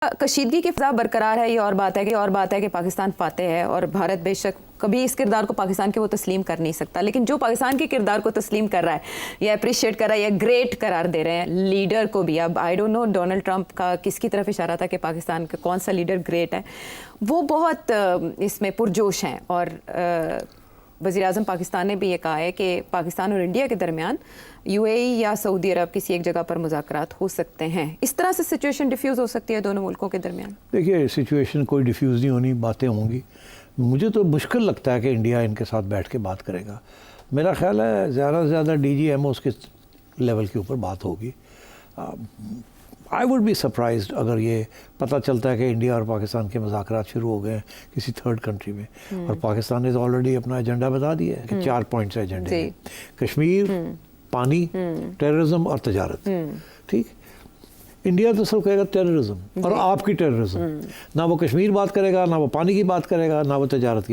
कशीदगी की फिजा बरकरार है, ये और बात है कि पाकिस्तान फाते है और भारत बेशक कभी इस किरदार को पाकिस्तान के वो तस्लीम कर नहीं सकता, लेकिन जो पाकिस्तान के किरदार को तस्लीम कर रहा है या अप्रिशिएट कर रहा है या ग्रेट करार दे रहे हैं लीडर को भी। अब I don't know Donald Trump का किसकी तरफ इशारा था कि पाकिस्तान का कौन सा लीडर ग्रेट है, वो बहुत इसमें पुरजोश हैं। और वज़ीर-ए-आज़म पाकिस्तान ने भी ये कहा है कि पाकिस्तान और इंडिया के दरमियान यूएई या सऊदी अरब किसी एक जगह पर मुज़ाकरात हो सकते हैं। इस तरह से सिचुएशन डिफ्यूज़ हो सकती है दोनों मुल्कों के दरमियान। देखिए, सिचुएशन कोई डिफ्यूज़ नहीं होनी, बातें होंगी। मुझे तो मुश्किल लगता है कि इंडिया इनके साथ बैठ के बात करेगा। मेरा ख्याल है ज़्यादा से ज़्यादा DGMOs के लेवल के ऊपर बात होगी। आई वुड बी सरप्राइज्ड अगर ये पता चलता है कि इंडिया और पाकिस्तान के मुज़ाकरात शुरू हो गए हैं किसी थर्ड कंट्री में। और पाकिस्तान ने तो ऑलरेडी अपना एजेंडा बता दिया है कि 4 पॉइंट्स है एजेंडे में, कश्मीर, पानी, टेररिज्म और तजारत। ठीक, इंडिया तो सिर्फ कहेगा टेररिज्म और आपकी टेररिज्म। ना वो कश्मीर बात करेगा, ना वो पानी की बात करेगा, ना वो तजारत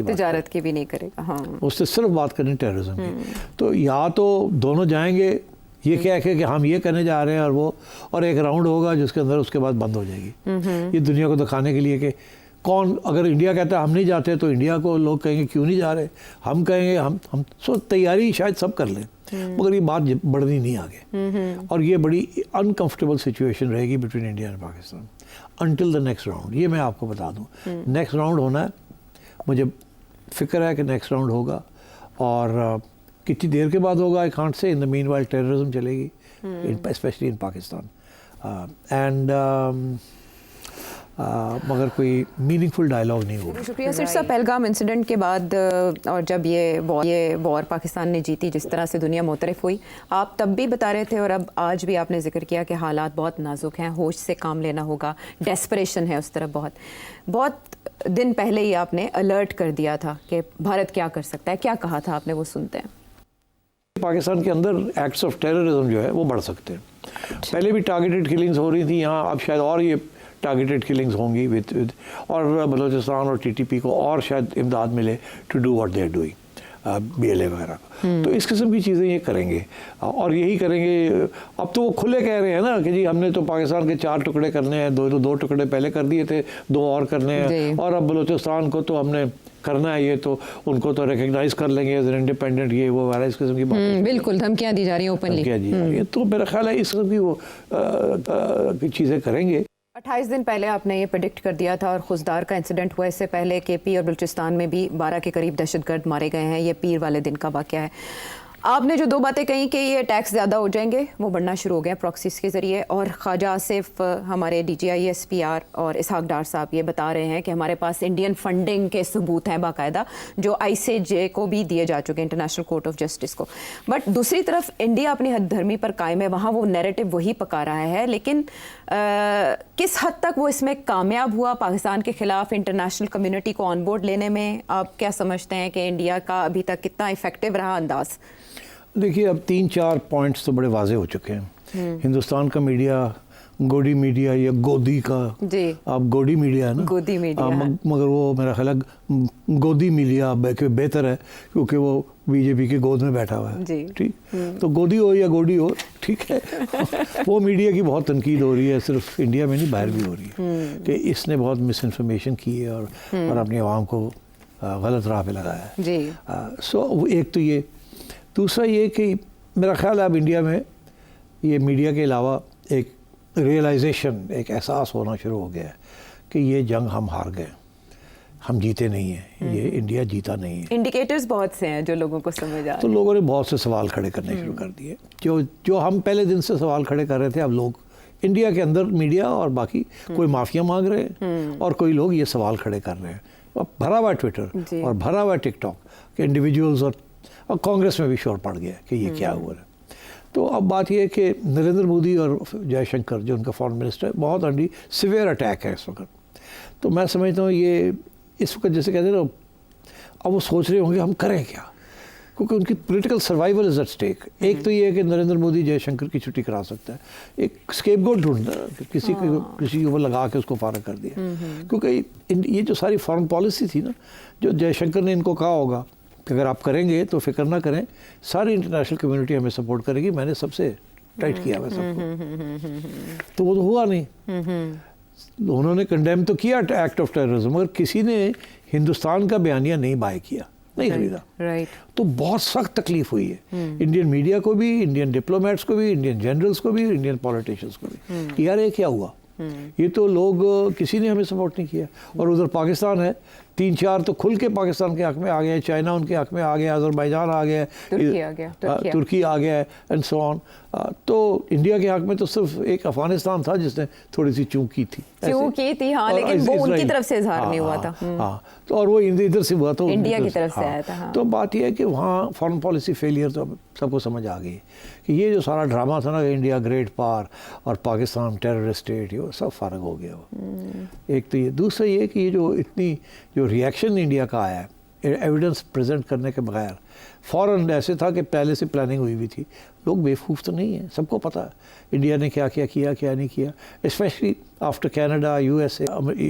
की भी नहीं करेगा। हाँ, उससे सिर्फ बात करनी टेररिज्म की। तो या तो दोनों जाएंगे ये कह के कि हम ये करने जा रहे हैं और वो, और एक राउंड होगा जिसके अंदर उसके बाद बंद हो जाएगी। ये दुनिया को दिखाने के लिए कि कौन, अगर इंडिया कहता है हम नहीं जाते तो इंडिया को लोग कहेंगे क्यों नहीं जा रहे, हम कहेंगे हम सो तैयारी शायद सब कर लें, मगर ये बात बढ़नी नहीं आगे। और ये बड़ी अनकंफर्टेबल सिचुएशन रहेगी between India and Pakistan until the next round. ये मैं आपको बता दूं, नेक्स्ट राउंड होना है, मुझे फिक्र है कि नेक्स्ट राउंड होगा। और कितनी देर के बाद होगा I can't say. In the meanwhile terrorism चलेगी, स्पेशली इन पाकिस्तान। एंड मगर कोई मीनिंगफुल डायलॉग नहीं होगा। शुक्रिया सर साहब। पहलगाम इंसिडेंट के बाद और जब ये वॉर पाकिस्तान ने जीती, जिस तरह से दुनिया मुतरफ हुई, आप तब भी बता रहे थे और अब आज भी आपने जिक्र किया कि हालात बहुत नाजुक हैं, होश से काम लेना होगा, डेस्परेशन है उस तरफ। बहुत दिन पहले ही आपने अलर्ट कर दिया था कि भारत क्या कर सकता है। क्या कहा था आपने, वो सुनते हैं। पाकिस्तान के अंदर एक्ट्स ऑफ टेररिज्म जो है वो बढ़ सकते हैं। पहले भी टारगेटेड किलिंग्स हो रही थी यहाँ, अब शायद और ये टारगेटेड किलिंग्स होंगी विद और बलूचिस्तान और TTP को और शायद इमदाद मिले to do what they are doing, BLA वगैरह। तो इस किस्म की चीज़ें ये करेंगे और यही करेंगे। अब तो वो खुले कह रहे हैं ना कि जी हमने तो पाकिस्तान के 4 टुकड़े करने हैं, 2 टुकड़े पहले कर दिए थे, 2 और करने हैं, और अब बलूचिस्तान को तो हमने करना है, ये तो उनको तो रिकग्नाइज कर लेंगे एज एन इंडिपेंडेंट, ये वो वाला इस किस्म की बात। बिल्कुल धमकियाँ दी जा रही हैं ओपनली। तो मेरा ख्याल है इस किस्म की वो चीज़ें करेंगे। 28 दिन पहले आपने ये प्रेडिक्ट कर दिया था और खुजदार का इंसिडेंट हुआ, इससे पहले KP और बलूचिस्तान में भी 12 के करीब दहशतगर्द मारे गए हैं। ये पीर वाले दिन का वाक़या है। आपने जो 2 बातें कही कि ये अटैक्स ज़्यादा हो जाएंगे, वो बढ़ना शुरू हो गए प्रॉक्सीज के ज़रिए। और ख्वाजा आसिफ हमारे DGI SPR और इसहाक डार साहब ये बता रहे हैं कि हमारे पास इंडियन फंडिंग के सबूत हैं बाकायदा, जो ICJ को भी दिए जा चुके हैं, इंटरनेशनल कोर्ट ऑफ जस्टिस को। बट दूसरी तरफ इंडिया अपनी हद धर्मी पर कायम है, वहाँ वो नैरेटिव वही पका रहा है। लेकिन किस हद तक वो इसमें कामयाब हुआ पाकिस्तान के ख़िलाफ़ इंटरनेशनल कम्युनिटी को ऑन बोर्ड लेने में? आप क्या समझते हैं कि इंडिया का अभी तक कितना इफेक्टिव रहा अंदाज़? देखिए, अब 3-4 पॉइंट्स तो बड़े वाजे हो चुके हैं। हिंदुस्तान का मीडिया, गोदी मीडिया या गोदी का, अब गोदी मीडिया है ना, गोदी मीडिया, मगर वो मेरा ख्याल है गोदी मीडिया बेहतर है क्योंकि वो BJP की गोद में बैठा हुआ है। ठीक, तो गोदी हो या गोदी हो, ठीक है। वो मीडिया की बहुत तनकीद हो रही है, सिर्फ इंडिया में नहीं बाहर भी हो रही है कि इसने बहुत मिस इन्फॉर्मेशन की है और अपनी आवाम को गलत राह पे लगाया है। सो एक तो ये, दूसरा ये कि मेरा ख्याल है अब इंडिया में ये मीडिया के अलावा एक रियलाइजेशन, एक एहसास होना शुरू हो गया है कि ये जंग हम हार गए, हम जीते नहीं हैं, ये इंडिया जीता नहीं है। इंडिकेटर्स बहुत से हैं जो लोगों को समझ आ रहे हैं। तो लोगों ने बहुत से सवाल खड़े करने शुरू कर दिए, जो हम पहले दिन से सवाल खड़े कर रहे थे। अब लोग इंडिया के अंदर मीडिया और बाकी कोई माफिया मांग रहे हैं और कोई लोग ये सवाल खड़े कर रहे हैं। भरा हुआ ट्विटर और भरा हुआ टिकटॉक के इंडिविजुअल्स और कांग्रेस में भी शोर पड़ गया कि ये क्या हुआ है। तो अब बात यह है कि नरेंद्र मोदी और जयशंकर जो उनका फॉरेन मिनिस्टर है, बहुत अंडी सिवियर अटैक है इस वक्त। तो मैं समझता हूँ ये इस वक्त जैसे कहते हैं ना, अब वो सोच रहे होंगे हम करें क्या, क्योंकि उनकी political survival is at stake. एक तो ये है कि नरेंद्र मोदी जयशंकर की छुट्टी करा सकता है, एक स्केपगोट ढूंढना, किसी के ऊपर लगा के उसको फारग कर दिया। क्योंकि ये जो सारी फॉरेन पॉलिसी थी ना, जो जयशंकर ने इनको कहा होगा कि अगर आप करेंगे तो फिक्र ना करें, सारी इंटरनेशनल कम्युनिटी हमें सपोर्ट करेगी, मैंने सबसे टाइट किया हुआ सबको, तो वो तो हुआ नहीं। उन्होंने कंडेम तो किया एक्ट ऑफ टेररिज्म, मगर किसी ने हिंदुस्तान का बयानिया नहीं बाय किया, नहीं खरीदा। राइट। तो बहुत सख्त तकलीफ हुई है इंडियन मीडिया को भी, इंडियन डिप्लोमेट्स को भी, इंडियन जनरल्स को भी, इंडियन पॉलिटिशियंस को भी कि यार ये क्या हुआ। ये तो लोग, किसी ने हमें सपोर्ट नहीं किया। और उधर पाकिस्तान है, 3-4 तो खुल के पाकिस्तान के हक में आ गए, चाइना उनके हक में आ गया, अजरबैजान आ गया, तुर्की आ गया एंड सो ऑन। तो इंडिया के हक में तो सिर्फ एक अफगानिस्तान था जिसने थोड़ी सी चूक की थी, हाँ, लेकिन वो उनकी तरफ से इजहार नहीं हुआ था। हाँ, तो और वो इधर से हुआ तो इंडिया की तरफ से आया था। हाँ। तो बात यह है कि वहाँ फॉरेन पॉलिसी फेलियर तो अब सबको समझ आ गई कि ये जो सारा ड्रामा था ना, इंडिया ग्रेट पावर और पाकिस्तान टेररिस्ट स्टेट, ये सब फ़र्क हो गया वो। एक तो ये, दूसरा ये कि ये जो इतनी जो रिएक्शन इंडिया का आया है एविडेंस प्रेजेंट करने के बगैर, फ़ौरन ऐसे था कि पहले से प्लानिंग हुई हुई थी। लोग बेवकूफ़ तो नहीं है, सबको पता है इंडिया ने क्या क्या किया, क्या नहीं किया, specially after Canada, USA,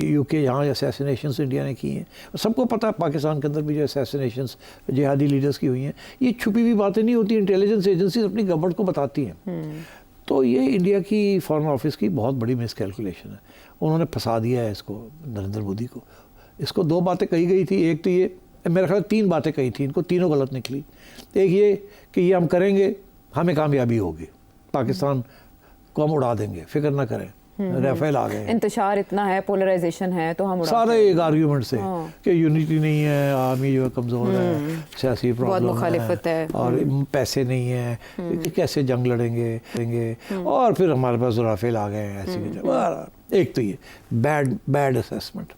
UK, यहाँ असैसिनेशंस इंडिया ने की हैं। सबको पता है पाकिस्तान के अंदर भी जो असैसिनेशंस जिहादी लीडर्स की हुई हैं, ये छुपी हुई बातें नहीं होती, इंटेलिजेंस एजेंसीज अपनी गवर्नमेंट को बताती हैं। तो ये इंडिया की फॉरेन ऑफिस की बहुत बड़ी मिसकैलकुलेशन है। उन्होंने फंसा दिया है इसको, नरेंद्र मोदी को। इसको 2 बातें कही गई थी, एक तो ये, मेरे ख्याल 3 बातें कही थी, इनको तीनों गलत निकली। एक ये कि ये हम करेंगे, हमें कामयाबी होगी, पाकिस्तान को हम उड़ा देंगे, फिक्र ना करें, राफेल आ गए, इंतशार इतना है, पोलराइजेशन है, तो हम सारे एक आर्ग्यूमेंट से कि यूनिटी नहीं है, आर्मी जो है कमज़ोर है, सियासी प्रॉब्लम है और पैसे नहीं है, कैसे जंग लड़ेंगे और फिर हमारे पास राफेल आ गए, ऐसी। एक तो ये बैड असेसमेंट।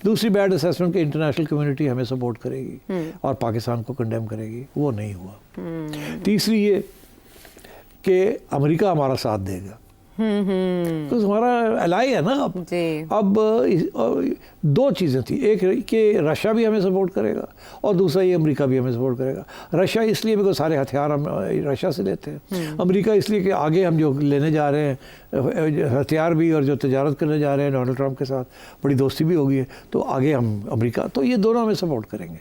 दूसरी बैड असेसमेंट कि इंटरनेशनल कम्युनिटी हमें सपोर्ट करेगी और पाकिस्तान को कंडेम करेगी, वो नहीं हुआ। तीसरी ये कि अमेरिका हमारा साथ देगा, तो हमारा एलाई है ना। अब 2 चीज़ें थी, एक कि रशिया भी हमें सपोर्ट करेगा और दूसरा ये अमेरिका भी हमें सपोर्ट करेगा। रशिया इसलिए बिकॉज सारे हथियार हम रशिया से लेते हैं, अमेरिका इसलिए कि आगे हम जो लेने जा रहे हैं हथियार भी और जो तजारत करने जा रहे हैं डोनाल्ड ट्रंप के साथ, बड़ी दोस्ती भी होगी है, तो आगे हम अमेरिका, तो ये दोनों हमें सपोर्ट करेंगे।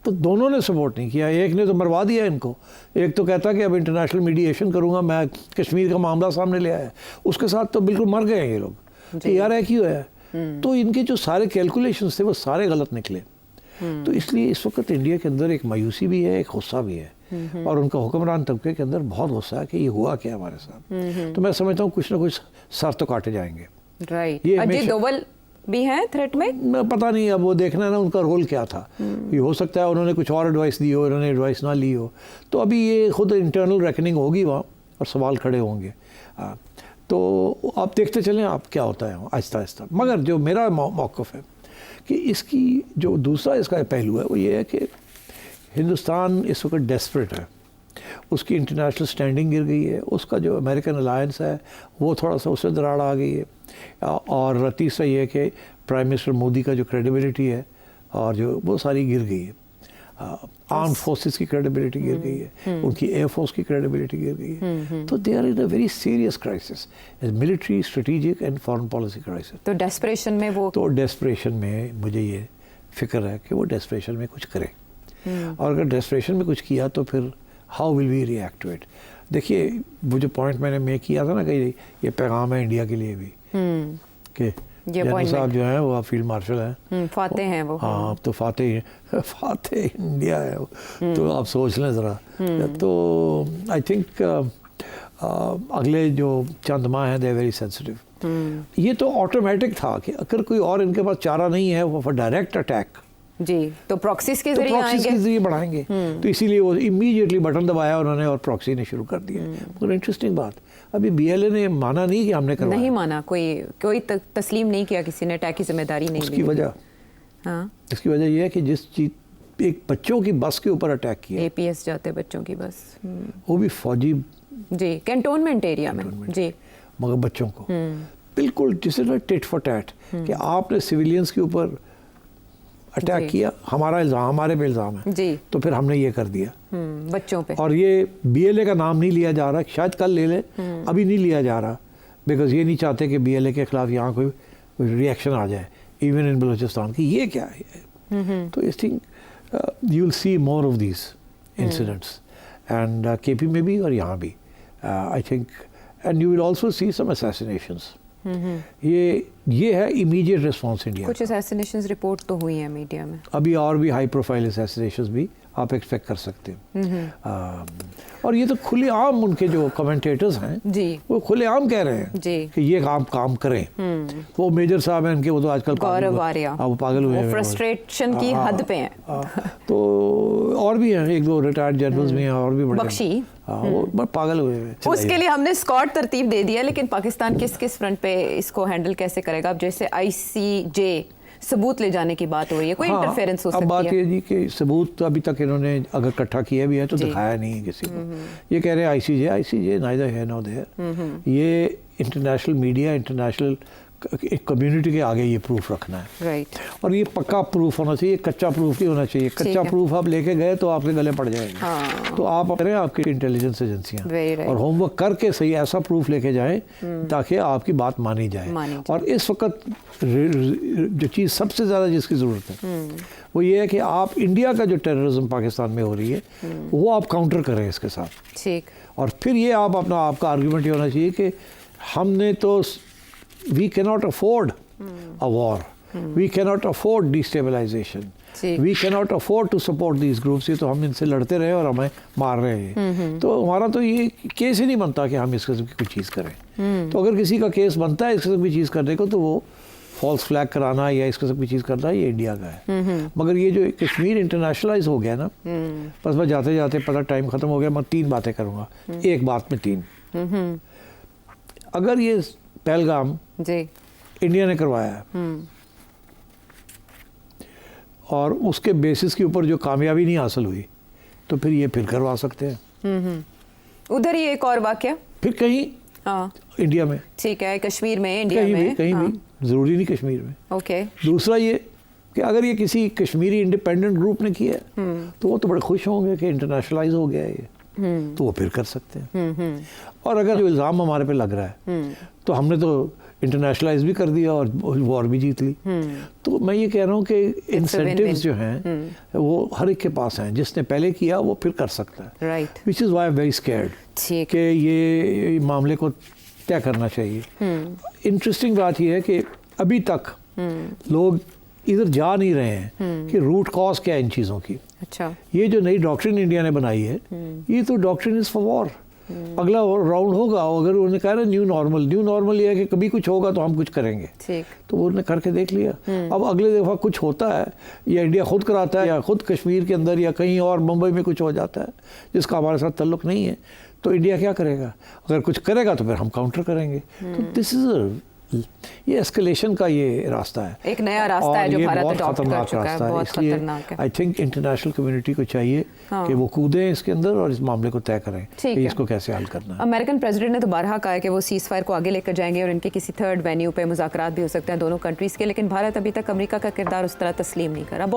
तो दोनों ने सपोर्ट नहीं किया, एक ने तो मरवा दिया इनको। एक तो कहता कि अब इंटरनेशनल मीडिएशन करूंगा, मैं कश्मीर का मामला सामने ले आया, उसके साथ तो बिल्कुल मर गए ये लोग कि यार है क्यों है। तो इनके जो सारे कैलकुलेशंस थे वो सारे गलत निकले। तो इसलिए इस वक्त इंडिया के अंदर एक मायूसी भी है, एक गुस्सा भी है और उनका हुक्मरान तबके के अंदर बहुत गुस्सा है कि ये हुआ क्या हमारे साथ। तो मैं समझता हूँ कुछ ना कुछ सर तो काटे जाएंगे। राइट। अजय डोभाल भी हैं थ्रेट में, पता नहीं, अब वो देखना है ना उनका रोल क्या था। ये हो सकता है उन्होंने कुछ और एडवाइस दी हो, इन्होंने एडवाइस ना ली हो, तो अभी ये खुद इंटरनल रेकनिंग होगी वहाँ और सवाल खड़े होंगे। तो आप देखते चलें आप क्या होता है आहिस्ता आहिस्ता। मगर जो मेरा मौक़िफ़ है कि इसकी जो दूसरा इसका पहलू है वो ये है कि हिंदुस्तान इस वक्त डेस्परेट है, उसकी इंटरनेशनल स्टैंडिंग गिर गई है, उसका जो अमेरिकन अलायंस है वो थोड़ा सा उससे दराड़ आ गई है, और तीसरा ये है कि प्राइम मिनिस्टर मोदी का जो क्रेडिबिलिटी है और जो वो सारी गिर गई है। आर्म फोर्सेस की क्रेडिबिलिटी गिर गई है, उनकी एयरफोर्स की क्रेडिबिलिटी गिर गई है। तो they are in a very serious crisis, military, strategic and foreign policy crisis. तो डेस्परेशन में वो, तो डेस्परेशन में मुझे ये फिक्र है कि वो डेस्परेशन में कुछ करे, और अगर डेस्परेशन में कुछ किया तो फिर how will we react to it. देखिए वो जो पॉइंट मैंने मेक किया था ना कि ये पैगाम है इंडिया के लिए भी कि जनरल साहब जो हैं वो फील्ड मार्शल हैं, फाते हैं वो। हाँ, तो फाते इंडिया है वो। तो आप सोच लें ज़रा। तो आई थिंक अगले जो चंद माह हैं दे वेरी सेंसिटिव। ये तो ऑटोमेटिक था कि अगर कोई और इनके पास चारा नहीं है वो फॉर डायरेक्ट अटैक जी, तो प्रॉक्सीज के जरिए आएंगे, के जरिए बढ़ाएंगे। तो इसीलिए वो इमीडिएटली बटन दबाया उन्होंने और प्रॉक्सी ने शुरू कर दिया। मगर इंटरेस्टिंग बात, अभी बीएलए ने माना नहीं कि हमने करवाया, नहीं माना, कोई तस्लीम नहीं किया किसी ने, अटैक की जिम्मेदारी नहीं ली। उसकी वजह, हाँ, इसकी वजह ये है कि जिस चीज एक बच्चों की बस के ऊपर अटैक किया, एपीएस जाते बच्चों की बस, वो भी फौजी जी, कैंटोनमेंट एरिया में जी, मगर बच्चों को बिल्कुल जिसे ना टिट फॉर टैट कि आपने सिविलियंस के ऊपर अटैक किया, हमारा इल्ज़ाम, हमारे पे इल्ज़ाम है जी, तो फिर हमने ये कर दिया बच्चों पे। और ये बीएलए का नाम नहीं लिया जा रहा, शायद कल ले ले, अभी नहीं लिया जा रहा बिकॉज ये नहीं चाहते कि बीएलए के खिलाफ यहाँ कोई रिएक्शन आ जाए इवन इन बलूचिस्तान की ये क्या है। तो I think you will see more of this incidents and KP में भी और यहाँ भी I think, and you will also see some assassinations ये है इमीडिएट रिस्पॉन्स इंडिया। कुछ असैसिनेशंस रिपोर्ट तो हुई हैं मीडिया में, अभी और भी हाई प्रोफाइल असैसिनेशंस भी आप एक्सपेक्ट कर सकते हैं। और ये तो खुलेआम उनके जो कमेंटेटर्स हैं जी, वो खुलेआम कह रहे हैं जी, कि ये काम करें। वो मेजर साहब हैं इनके, वो तो आजकल गौरव आर्या, वो पागल हुए हैं, फ्रस्ट्रेशन की हद पे हैं। तो और भी हैं, एक दो रिटायर्ड जनरल्स भी हैं और भी बड़े, बख्शी, वो पागल हुए हैं। उसके लिए हमने स्क्वाड तरतीब दे दिया, लेकिन पाकिस्तान किस फ्रंट पे इसको हैंडल कैसे करेगा? अब जैसे ICJ सबूत ले जाने की बात हो रही है, कोई इंटरफेरेंस हो सकती है? अब बात ये जी कि सबूत तो अभी तक इन्होंने अगर इकट्ठा किया भी है तो दिखाया नहीं है किसी को। ये कह रहे हैं ICJ नाइदर है नो देयर। ये इंटरनेशनल मीडिया, इंटरनेशनल एक कम्युनिटी के आगे ये प्रूफ रखना है, राइट। और ये पक्का प्रूफ होना चाहिए, कच्चा प्रूफ नहीं होना चाहिए। कच्चा प्रूफ आप लेके गए तो आपके गले पड़ जाएगा। तो आप करें, आपकी इंटेलिजेंस एजेंसियां, और होमवर्क करके सही ऐसा प्रूफ लेके जाएं ताकि आपकी बात मानी जाए। और इस वक्त जो चीज़ सबसे ज़्यादा जिसकी ज़रूरत है वो ये है कि आप इंडिया का जो टेररिज्म पाकिस्तान में हो रही है वो आप काउंटर करें इसके साथ। ठीक। और फिर ये आपका आर्ग्यूमेंट ये होना चाहिए कि हमने तो we cannot afford a war, we cannot afford destabilization, we cannot afford to support these groups। ये तो हम इनसे लड़ते रहे और हमें मार रहे हैं, तो हमारा तो ये केस ही नहीं बनता कि हम इस किस्म की कुछ चीज़ करें। तो अगर किसी का केस बनता है इस किस्म की चीज़ करने को, तो वो फॉल्स फ्लैग कराना या इस किस्म की चीज़ करना ये इंडिया का है। मगर ये जो कश्मीर इंटरनेशनलाइज हो गया ना, बस मैं जाते जाते पता टाइम ख़त्म हो गया, मैं 3 बातें करूँगा, एक बात में 3। अगर ये पहलगाम जी इंडिया ने करवाया है और उसके बेसिस के ऊपर जो कामयाबी नहीं हासिल हुई, तो फिर ये फिर करवा सकते हैं। उधर ही एक और वाकया, फिर कहीं इंडिया में, ठीक है, कश्मीर में, इंडिया में, कहीं भी, ज़रूरी नहीं कश्मीर में। ओके। दूसरा ये कि अगर ये किसी कश्मीरी इंडिपेंडेंट ग्रुप ने किया तो वो तो बड़े खुश होंगे कि इंटरनेशनलाइज हो गया है ये, तो वो फिर कर सकते हैं। और अगर जो इल्ज़ाम हमारे पे लग रहा है तो हमने तो इंटरनेशनलाइज भी कर दिया और वॉर भी जीत ली। तो मैं ये कह रहा हूँ कि इंसेंटिव्स जो हैं वो हर एक के पास हैं, जिसने पहले किया वो फिर कर सकता है। Right. Which is why I am very scared कि ये मामले को तय करना चाहिए। इंटरेस्टिंग बात ये है कि अभी तक लोग इधर जा नहीं रहे हैं कि रूट कॉज क्या है इन चीज़ों की। अच्छा। ये जो नई डॉक्ट्रिन इंडिया ने बनाई है, ये तो डॉक्ट्रिन इज़ फॉर वॉर। अगला राउंड होगा, अगर उन्होंने कहा ना न्यू नॉर्मल ये है कि कभी कुछ होगा तो हम कुछ करेंगे, ठीक। तो वो उन्होंने करके देख लिया। अब अगले दफ़ा कुछ होता है या इंडिया खुद कराता है या खुद कश्मीर के अंदर या कहीं और मुंबई में कुछ हो जाता है जिसका हमारे साथ ताल्लुक़ नहीं है, तो इंडिया क्या करेगा? अगर कुछ करेगा तो फिर हम काउंटर करेंगे। तो दिस इज़ ये एस्केलेशन का ये रास्ता है, एक नया रास्ता है जो भारत अडॉप्ट कर चुका है, बहुत इसलिए खतरनाक है। आई थिंक इंटरनेशनल कम्युनिटी को चाहिए कि वो कूदें इसके अंदर और इस मामले को तय करें कि इसको कैसे हल करना है। अमेरिकन प्रेसिडेंट ने दोबारा कहा है कि वो सीज फायर को आगे लेकर जाएंगे और इनके किसी थर्ड वेन्यू पे मुज़ाकरात भी हो सकते हैं दोनों कंट्रीज़ के, लेकिन भारत अभी तक अमेरिका का किरदार उस तरह तस्लीम नहीं करा।